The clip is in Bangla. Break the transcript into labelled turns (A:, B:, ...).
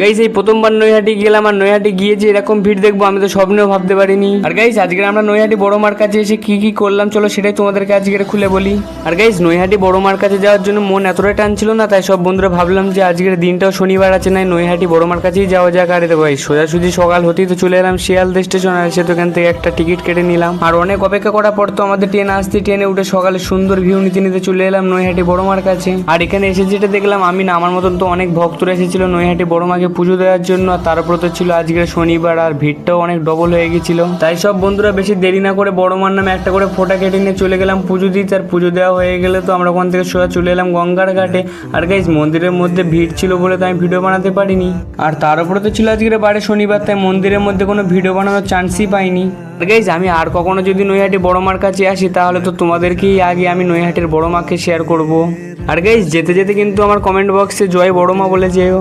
A: গাইস এই প্রথমবার নৈহাটি গেলাম, আর নৈহাটি গিয়ে যে এরকম ভিড় দেখবো আমি তো স্বপ্নেও ভাবতে পারিনি। আর গাইস আজকে আমরা নৈহাটি বড় মার কাছে এসে কি কি করলাম চলো সেটাই তোমাদেরকে আজকে খুলে বলি। আর গাইস নৈহাটি বড় মার কাছে যাওয়ার জন্য মন এতটাই টানছিল না, তাই সব বন্ধুরা ভাবলাম যে আজকের দিনটাও শনিবার আছে, নাই নৈহাটি বড় মার কাছেই যাওয়া যাক। আর তো ভাই সোজাসুজি সকাল হতেই তো চলে এলাম শিয়ালদা স্টেশন, আর এসে তো এখান থেকে একটা টিকিট কেটে নিলাম। আর অনেক অপেক্ষা করার পর তো আমাদের ট্রেন আসতে, ট্রেনে উঠে সকালে সুন্দর ভিউ নিতে নিতে চলে এলাম নৈহাটি বড় মার কাছে। আর এখানে এসে যেটা দেখলাম, আমি না আমার মতন তো অনেক ভক্তরা এসেছিল নৈহাটি বড় মাকে পুজো দেওয়ার জন্য, আর তারপর তো ছিল আজকের শনিবার আর ভিড়টাও অনেক ডবল হয়ে গেছিল। তাই সব বন্ধুরা বেশি দেরি না করে বড় মার নামে একটা করে ফোঁটা কেটে নিয়ে চলে গেলাম পুজো দিতে। আর পুজো দেওয়া হয়ে গেলে তো আমরা ওখান থেকে সোজা চলে এলাম গঙ্গার ঘাটে। আর গাইস মন্দিরের মধ্যে ভিড় ছিল বলে তো আমি ভিডিও বানাতে পারিনি, আর তার উপরে তো ছিল আজকের বারে শনিবার, তাই মন্দিরের মধ্যে কোনো ভিডিও বানানোর চান্সই পাইনি। আর গাইস আমি আর কখনো যদি নৈহাটি বড় মার কাছে আসি তাহলে তো তোমাদেরকেই আগে আমি নৈহাটির বড় মাকে শেয়ার করব। আর গাইস যেতে যেতে কিন্তু আমার কমেন্ট বক্সে জয় বড় মা বলে যেও।